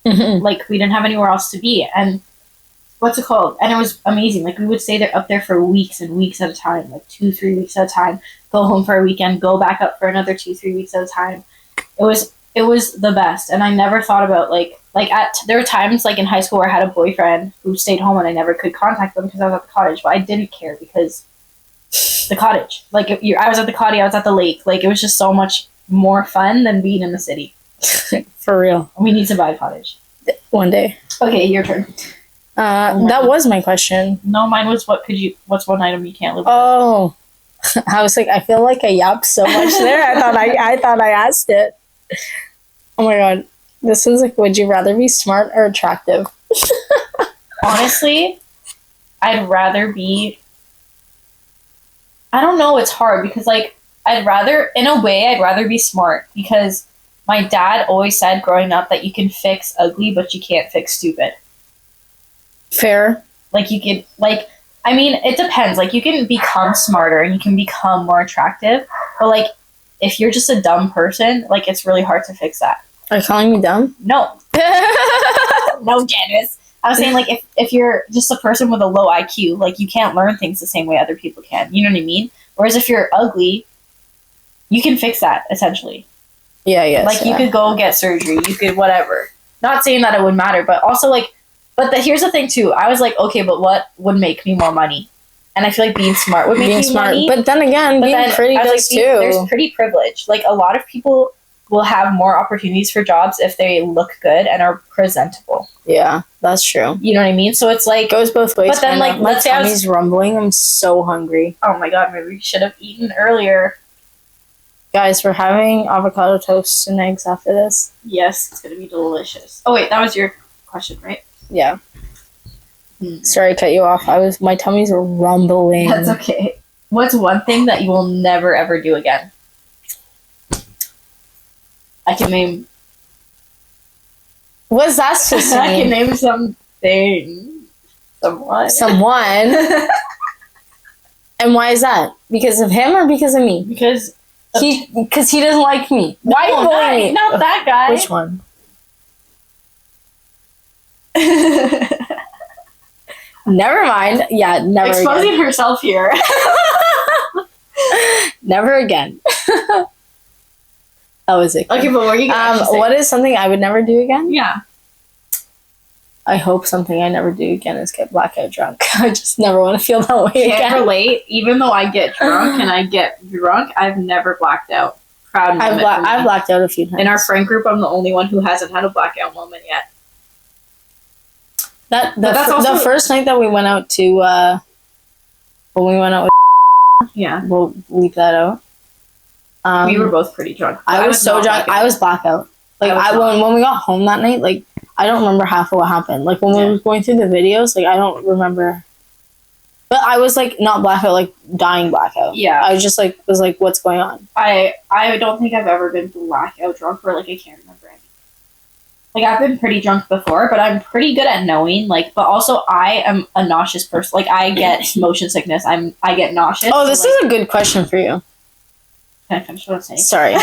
B: like we didn't have anywhere else to be. And what's it called? And it was amazing. Like we would stay there up there for weeks and weeks at a time, like 2-3 weeks at a time, go home for a weekend, go back up for another 2-3 weeks at a time. It was the best. And I never thought about there were times like in high school where I had a boyfriend who stayed home and I never could contact them because I was at the cottage, but I didn't care because the cottage. Like I was at the cottage, I was at the lake. Like it was just so much more fun than being in the city.
C: For real.
B: We need to buy a cottage
C: one day.
B: Okay, your turn.
C: That was my question.
B: No, mine was what's one item you can't live without?
C: Oh, I was like, I feel like I yapped so much there. I thought I asked it. Oh my god, this is like, would you rather be smart or attractive?
B: Honestly, I'd rather be. I don't know. It's hard because like I'd rather be smart because my dad always said growing up that you can fix ugly, but you can't fix stupid.
C: Fair.
B: Like you can I mean, it depends. Like you can become smarter and you can become more attractive, but like if you're just a dumb person, like it's really hard to fix that.
C: Are you calling me dumb?
B: No. No, Janice. I was saying, like, if you're just a person with a low IQ, like, you can't learn things the same way other people can. You know what I mean? Whereas if you're ugly, you can fix that, essentially.
C: Yeah, yes.
B: Like, you could go get surgery. You could whatever. Not saying that it would matter, but also, like, here's the thing, too. I was like, okay, but what would make me more money? And I feel like being smart would make me money.
C: But then again, being pretty does, too.
B: There's pretty privilege. Like, a lot of people will have more opportunities for jobs if they look good and are presentable.
C: Yeah, that's true.
B: You know what I mean? So it's like...
C: It goes both ways.
B: But then, like,
C: my tummy's rumbling. I'm so hungry.
B: Oh my god, maybe we should have eaten earlier.
C: Guys, we're having avocado toast and eggs after this.
B: Yes, it's going to be delicious. Oh wait, that was your question, right?
C: Yeah. Sorry, I cut you off. My tummy's rumbling.
B: That's okay. What's one thing that you will never ever do again? I can name.
C: What's that supposed to mean?
B: I can name something.
C: Someone. And why is that? Because of him or because of me?
B: Because
C: he doesn't like me. Why are you bullying me?
B: Not that guy.
C: Which one? Never mind. Yeah, never
B: Exposing
C: again.
B: herself here.
C: Never again. That was it.
B: Okay, but what are you gonna say?
C: What is something I would never do again?
B: Yeah.
C: I hope something I never do again is get blackout drunk. I just never want to feel that way
B: Can't
C: again.
B: relate. Even though I get drunk and I get drunk, I've never blacked out. Proud moment.
C: I've blacked out a few times.
B: In our friend group, I'm the only one who hasn't had a blackout moment yet.
C: The first night that we went out to, when we went out with,
B: Yeah.
C: we'll leave that out.
B: We were both pretty drunk.
C: I was so drunk. I was blackout. Like when we got home that night, like I don't remember half of what happened. Like when we were going through the videos, like I don't remember. But I was like not blackout, like dying blackout.
B: Yeah.
C: I was just like what's going on?
B: I don't think I've ever been blackout drunk where like I can't remember anything. Like I've been pretty drunk before, but I'm pretty good at knowing. Like, but also I am a nauseous person. Like I get motion sickness. I get nauseous.
C: Oh, this is a good question for you.
B: Can I finish what I'm saying?
C: Sorry.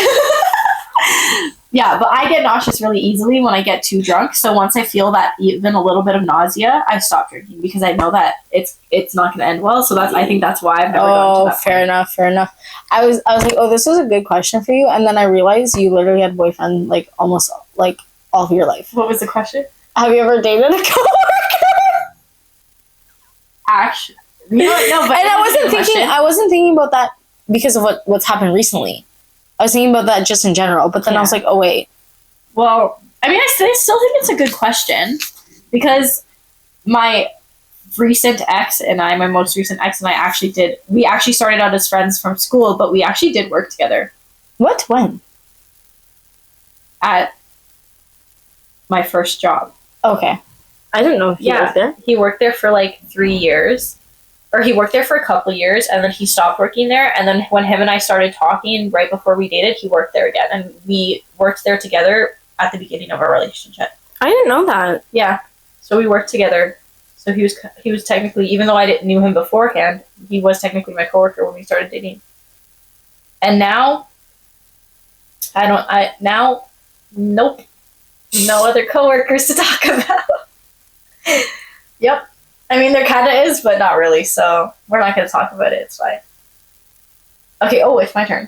B: Yeah, but I get nauseous really easily when I get too drunk. So once I feel that even a little bit of nausea, I stop drinking because I know that it's not going to end well. So I think that's why I've never gone to that
C: fair enough. I was like, oh, this was a good question for you, and then I realized you literally had a boyfriend like almost like all of your life.
B: What was the question?
C: Have you ever dated a coworker?
B: Actually, no, but
C: and I wasn't thinking about that because of what's happened recently. I was thinking about that just in general, but then I was like, oh wait.
B: Well, I mean, I still think it's a good question because my recent ex and my most recent ex and I we actually started out as friends from school, but we actually did work together.
C: What? When?
B: At my first job.
C: Okay. I didn't know if he worked there.
B: He worked there for like 3 years. Or he worked there for a couple of years, and then he stopped working there. And then when him and I started talking right before we dated, he worked there again. And we worked there together at the beginning of our relationship.
C: I didn't know that.
B: Yeah. So we worked together. So he was technically, even though I didn't knew him beforehand, he was technically my coworker when we started dating. And now, nope. No other coworkers to talk about. Yep. I mean, there kind of is, but not really, so we're not going to talk about it. It's fine. Okay, it's my turn.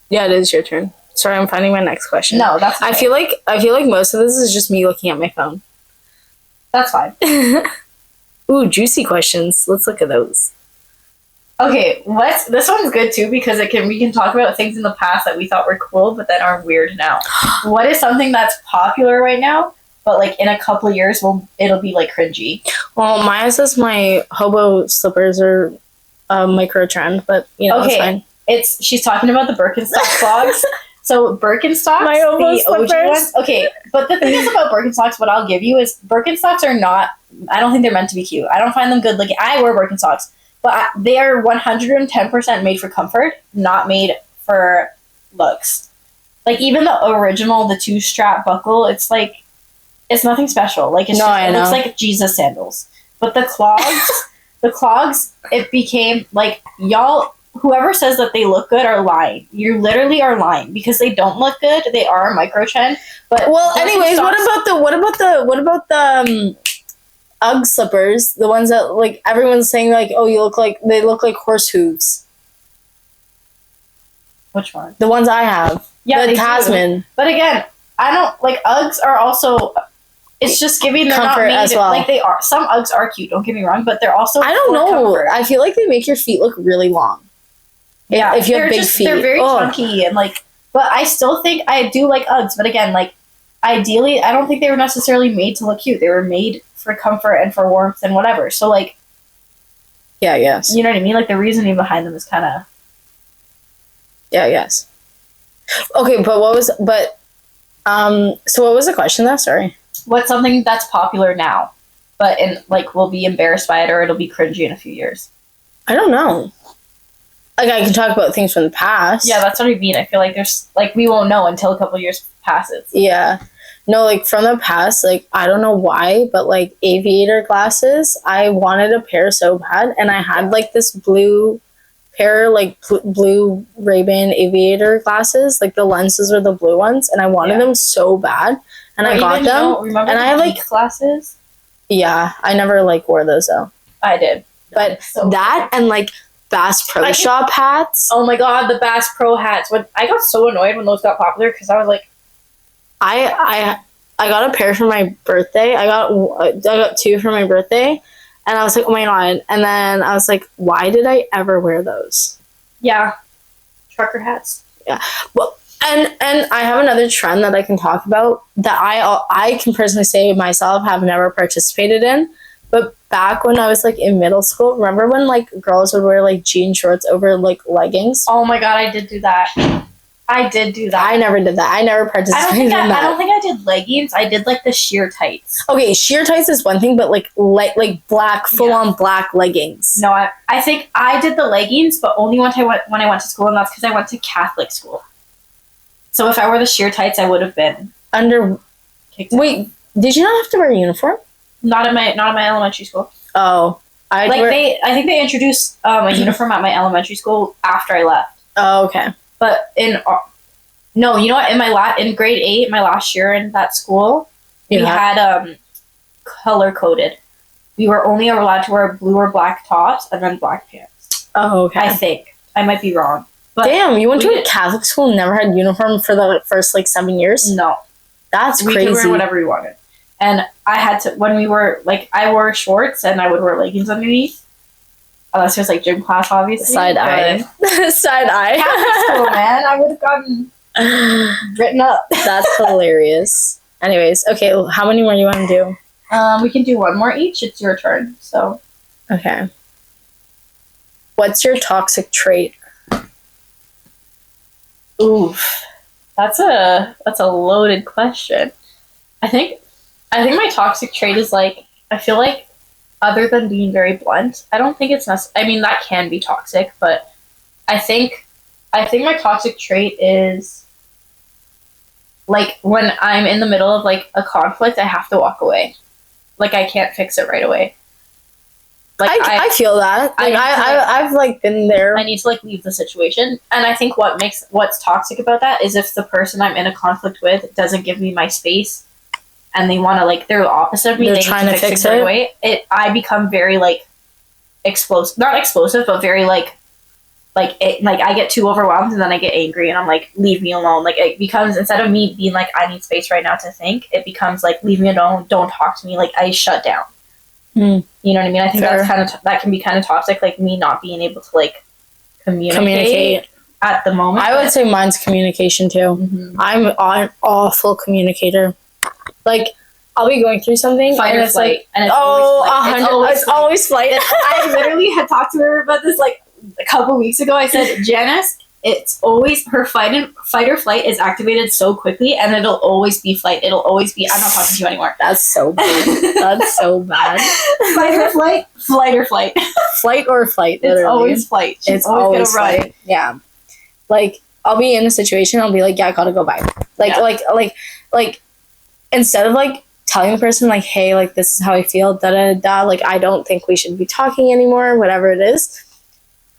C: Yeah, it is your turn. Sorry, I'm finding my next question.
B: No, that's fine.
C: I feel like most of this is just me looking at my phone.
B: That's fine.
C: Ooh, juicy questions. Let's look at those.
B: Okay, this one's good too because we can talk about things in the past that we thought were cool but that are weird now. What is something that's popular right now? But like in a couple of years, it'll be like cringy.
C: Well, mine says my hobo slippers are a micro trend, but it's fine.
B: She's talking about the Birkenstock clogs. So Birkenstocks,
C: my hobo
B: the
C: slippers.
B: OG ones. Okay, but the thing is about Birkenstocks, what I'll give you is Birkenstocks are not. I don't think they're meant to be cute. I don't find them good looking. I wear Birkenstocks, but they are 110% made for comfort, not made for looks. Like even the original, the 2-strap buckle, it's like. It's nothing special. Like it looks like Jesus sandals. But the clogs, it became like whoever says that they look good are lying. You literally are lying because they don't look good. They are a micro trend. But
C: anyways, what about the UGG slippers? The ones that like everyone's saying like, oh, they look like horse hooves.
B: Which one?
C: The ones I have. Yeah, the Tasman.
B: But again, I don't like Uggs are also. It's just giving them
C: comfort as well.
B: Like they are. Some Uggs are cute. Don't get me wrong, but they're also.
C: I don't know.
B: Comfort.
C: I feel like they make your feet look really long.
B: Yeah,
C: if you have big feet,
B: they're very chunky and like. But I still think I do like Uggs. But again, like ideally, I don't think they were necessarily made to look cute. They were made for comfort and for warmth and whatever. So like.
C: Yeah. Yes.
B: You know what I mean? Like the reasoning behind them is kind of.
C: Yeah. Yes. Okay, so what was the question though? Sorry.
B: What's something that's popular now? but we'll be embarrassed by it, or it'll be cringy in a few years?
C: I don't know. Like, I can talk about things from the past.
B: Yeah, that's what I mean. I feel like there's, we won't know until a couple years passes.
C: Yeah. No, like, from the past, like, I don't know why, but, like, aviator glasses, I wanted a pair so bad, and I had, like, this blue pair, like, blue Ray-Ban aviator glasses, like, the lenses were the blue ones, and I wanted them so bad, and I got them,
B: remember
C: and
B: the
C: I have, like,
B: glasses?
C: Yeah, I never, like, wore those, though.
B: I did.
C: But
B: so
C: that and, like, Bass Pro Shop hats.
B: Oh my god, the Bass Pro hats. When I got so annoyed when those got popular, because I was like,
C: I got a pair for my birthday. I got 2 for my birthday, and I was like, oh my god. And then I was like, why did I ever wear those?
B: Yeah, trucker hats.
C: Yeah. Well, and I have another trend that I can talk about that I can personally say myself have never participated in. But back when I was, like, in middle school, remember when, like, girls would wear, like, jean shorts over, like, leggings?
B: Oh my god, I did do that. I
C: never did that. I never participated in that.
B: I don't think I did leggings. I did, like, the sheer tights.
C: Okay, sheer tights is one thing, but, like black, full-on black leggings.
B: No, I think I did the leggings, but only when I went to school, and that's because I went to Catholic school. So if I wore the sheer tights, I would have been
C: Wait, did you not have to wear a uniform?
B: Not in my elementary school.
C: Oh, I
B: think they introduced a uniform at my elementary school after I left.
C: Oh, okay.
B: But no, you know what? In grade 8, my last year in that school, we had color coded. We were only allowed to wear blue or black tops and then black pants.
C: Oh, okay.
B: I think I might be wrong. But
C: damn, you went to a Catholic school and never had uniform for the first 7 years?
B: No,
C: that's crazy.
B: We could wear whatever we wanted. And I had to, when we were, I wore shorts and I would wear leggings underneath. Unless it was, gym class, obviously.
C: Side eye. Side eye.
B: Catholic school, man. I would have gotten written up.
C: That's hilarious. Anyways, okay, how many more do you want to do?
B: We can do one more each. It's your turn, so.
C: Okay. What's your toxic trait?
B: Oof. That's a loaded question. I think my toxic trait is, I feel like, other than being very blunt, I don't think it's necessary. I mean, that can be toxic, but I think my toxic trait is, when I'm in the middle of, a conflict, I have to walk away. I can't fix it right away.
C: I feel that. I've been there.
B: I need to, leave the situation. And I think what's toxic about that is if the person I'm in a conflict with doesn't give me my space, and they want to, they're the opposite of me. They're trying to fix it right away. I become very, explosive. Not explosive, but very, I get too overwhelmed, and then I get angry, and I'm leave me alone. It becomes, instead of me being I need space right now to think, it becomes, leave me alone, don't talk to me. I shut down. You know what I mean? I think that's that can be kind of toxic, me not being able to, communicate at the moment.
C: I would say mine's communication, too. Mm-hmm. I'm an awful communicator. I'll be going through something,
B: fight or flight, and
C: it's always flight.
B: I literally had talked to her about this a couple weeks ago. I said, Janice, it's always her fight or flight is activated so quickly, and it'll always be flight. It'll always be, I'm not talking to you anymore.
C: That's so bad. That's so bad.
B: Fight or flight, flight or flight,
C: flight or flight. Literally.
B: It's always flight.
C: It's always gonna run. Yeah, I'll be in a situation. I'll be yeah, I gotta go by. Instead of telling the person hey, this is how I feel, da da da, I don't think we should be talking anymore, whatever it is,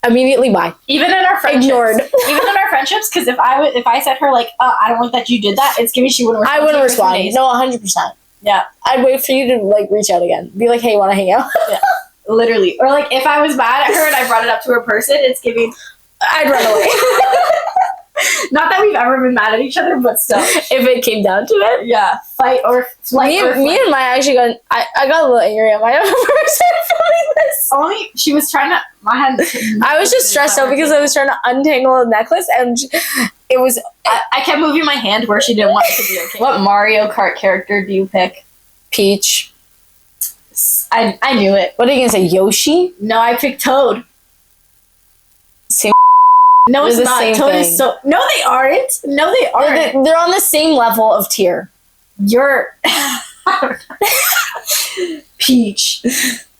C: immediately bye.
B: Even in our friendships.
C: Ignored.
B: Even in our friendships, because if I said her I don't like that you did that, it's giving she wouldn't respond.
C: I wouldn't respond. No, 100%.
B: Yeah.
C: I'd wait for you to reach out again. Be hey, wanna hang out?
B: Yeah. Literally. Or if I was mad at her and I brought it up to her person, it's giving
C: I'd run away.
B: Not that we've ever been mad at each other, but still.
C: If it came down to it.
B: Yeah. Fight or flight.
C: Me and Maya actually I got a little angry at Maya for saying this.
B: Only she was trying to,
C: I was just stressed out because I was trying to untangle a necklace, and it was,
B: I kept moving my hand where she didn't want it to be okay. What Mario Kart character do you pick?
C: Peach.
B: I knew it.
C: What are you gonna say, Yoshi?
B: No, I picked Toad.
C: Same.
B: No, it's not. Toad is so. No, they aren't. No, they aren't.
C: They're on the same level of tier.
B: You're. Peach.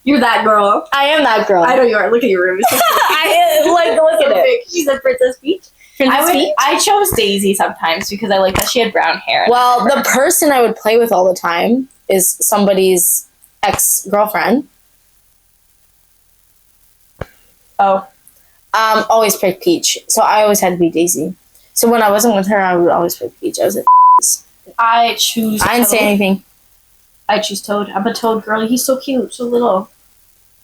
B: You're that girl.
C: I am that girl.
B: I know you are. Look at your room.
C: Look at it.
B: She said Princess Peach. I chose Daisy sometimes because I like that she had brown hair.
C: Well, the person I would play with all the time is somebody's ex-girlfriend.
B: Oh.
C: Always pick Peach. So I always had to be Daisy. So when I wasn't with her, I would always pick Peach. I was like,
B: I choose
C: I didn't say anything.
B: I choose Toad. I'm a Toad girl. He's so cute, so little.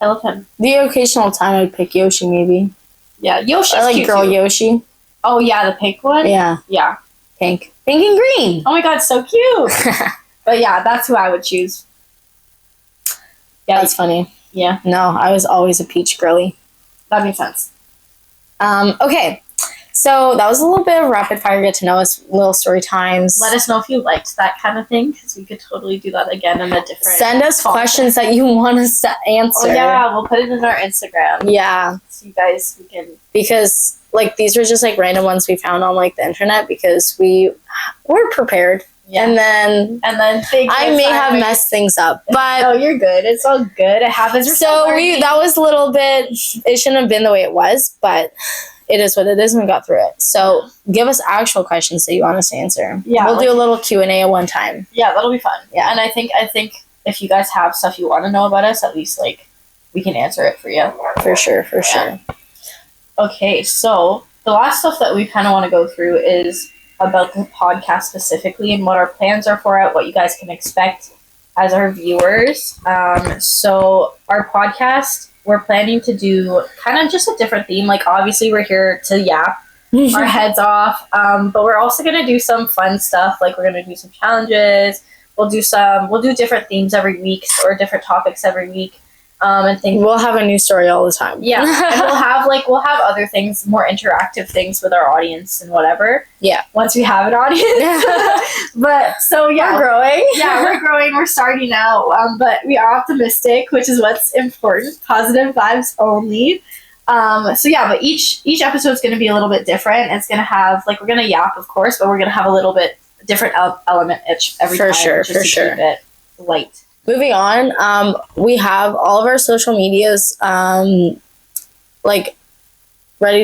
B: I love him.
C: The occasional time I'd pick Yoshi, maybe.
B: Yeah, Yoshi's
C: I like
B: cute
C: girl
B: too.
C: Yoshi.
B: Oh yeah, the pink one?
C: Yeah.
B: Yeah.
C: Pink and green.
B: Oh my god, so cute. But yeah, that's who I would choose. Yeah,
C: That's funny.
B: Yeah.
C: No, I was always a Peach girly.
B: That makes sense.
C: Okay. So that was a little bit of rapid fire get to know us, little story times.
B: Let us know if you liked that kind of thing, because we could totally do that again in a different.
C: Send us questions that you want us to answer.
B: Oh yeah, we'll put it in our Instagram.
C: Yeah.
B: So you guys can.
C: Because like these were just like random ones we found on like the internet because we were prepared.
B: Yeah.
C: And then I may have messed things up, but
B: no, you're good. It's all good. It happens.
C: So that was a little bit. It shouldn't have been the way it was, but it is what it is, and we got through it. So give us actual questions that you want us to answer.
B: Yeah,
C: we'll do a little Q&A at one time.
B: Yeah, that'll be fun.
C: Yeah,
B: and I think if you guys have stuff you want to know about us, at least like we can answer it for you.
C: For sure.
B: Okay, so the last stuff that we kind of want to go through is about the podcast specifically and what our plans are for it, what you guys can expect as our viewers. So our podcast, we're planning to do kind of just a different theme. Like obviously we're here to yap our heads off, but we're also going to do some fun stuff. Like we're going to do some challenges. We'll do different themes every week or different topics every week. And things.
C: We'll have a new story all the time.
B: Yeah, and we'll have other things, more interactive things with our audience and whatever.
C: Yeah,
B: once we have an audience. But so yeah,
C: we're growing.
B: Yeah, we're growing. We're starting out, but we are optimistic, which is what's important. Positive vibes only. So yeah, but each episode is going to be a little bit different. It's going to have we're going to yap, of course, but we're going to have a little bit different element every time. For sure. Keep it light.
C: Moving on, we have all of our social medias ready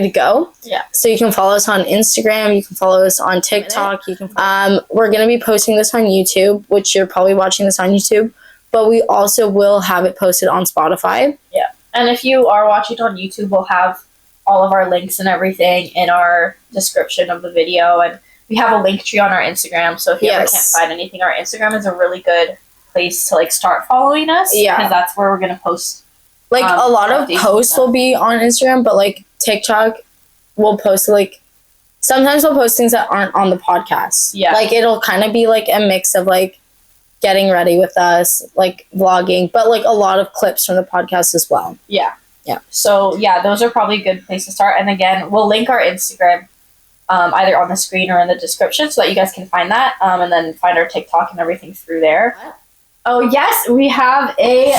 C: to go.
B: Yeah.
C: So you can follow us on Instagram, you can follow us on TikTok, we're going to be posting this on YouTube, which you're probably watching this on YouTube, but we also will have it posted on Spotify.
B: Yeah. And if you are watching on YouTube, we'll have all of our links and everything in our description of the video, and we have a link tree on our Instagram, so if you ever can't find anything, our Instagram is a really good place to start following us, because that's where we're gonna post
C: a lot of posts will be on Instagram, but TikTok will post sometimes we'll post things that aren't on the podcast. It'll kind of be a mix of getting ready with us, vlogging, but a lot of clips from the podcast as well. Yeah
B: So those are probably a good place to start, and again we'll link our Instagram either on the screen or in the description so that you guys can find that, and then find our TikTok and everything through there. Oh, yes, we have a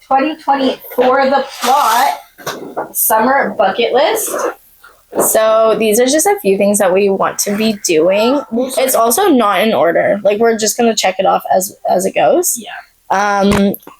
B: 2020 For the Plot summer bucket list.
C: So these are just a few things that we want to be doing. It's also not in order. We're just going to check it off as it goes.
B: Yeah.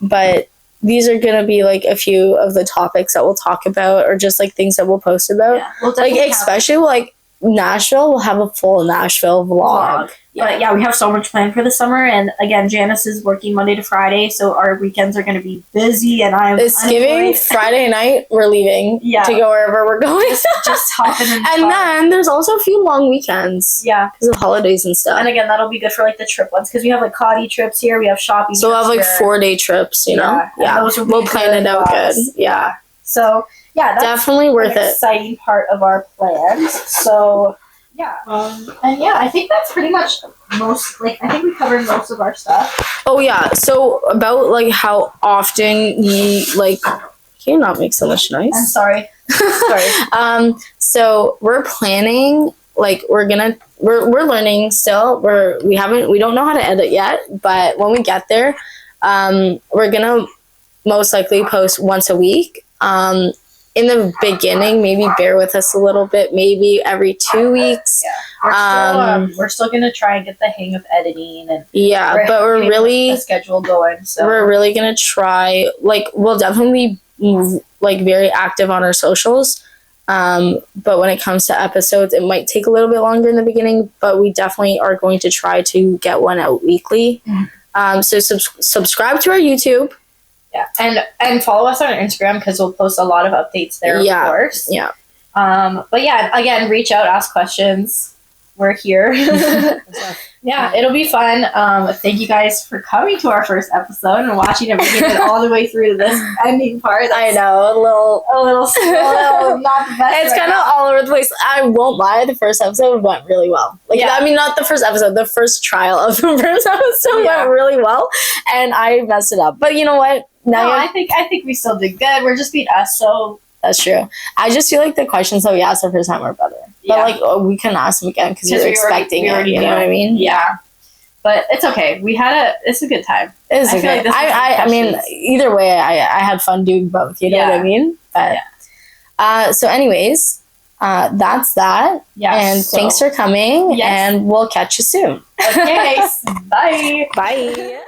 C: But these are going to be a few of the topics that we'll talk about, or just things that we'll post about.
B: Yeah, we'll
C: especially Nashville, we'll have a full Nashville vlog.
B: But we have so much planned for the summer, and again, Janice is working Monday to Friday, so our weekends are going to be busy, and
C: It's giving Friday night, we're leaving to go wherever we're going.
B: just hopping in.
C: And then there's also a few long weekends.
B: Yeah.
C: Because of holidays and stuff.
B: And again, that'll be good for the trip ones, because we have Cotty trips here, we have shopping
C: so we'll have 4-day trips, you know? Yeah. We'll plan it out good. Yeah.
B: So, that's
C: definitely worth it.
B: Exciting part of our plans. So, I think that's pretty much most. I think we covered most of our stuff.
C: Oh yeah. So about how often you can you not make so much noise?
B: I'm sorry.
C: So we're planning. We're learning still. We don't know how to edit yet. But when we get there, we're gonna most likely post once a week. in the beginning, maybe bear with us a little bit, maybe every 2 weeks.
B: Yeah. We're still going to try and get the hang of editing. And
C: but we're really...
B: a schedule going. So
C: we're really going to try, like, we'll definitely be, like, very active on our socials. But when it comes to episodes, it might take a little bit longer in the beginning, but we definitely are going to try to get one out weekly. So subscribe to our YouTube.
B: Yeah, and follow us on Instagram because we'll post a lot of updates there, of course.
C: Yeah.
B: But yeah, again, reach out, ask questions. We're here. Yeah, it'll be fun. Thank you guys for coming to our first episode and watching it, making it all the way through to this ending part.
C: I know, a little
B: not the best.
C: It's kind of all over the place. I won't lie, the first episode went really well. I mean, not the first episode, the first trial of the first episode went really well, and I messed it up. But you know what?
B: I think we still did good. We're just being us, so.
C: That's true. I just feel like the questions that we asked the first time were better. But we couldn't ask them again because we were expecting it. You know what I mean?
B: Yeah. But it's okay. It's a good time.
C: It is okay. I mean, either way, I had fun doing both. You know what I mean? But so, anyways, that's that. Yeah. And thanks for coming. Yes. And we'll catch you soon.
B: Okay. Bye.
C: Bye.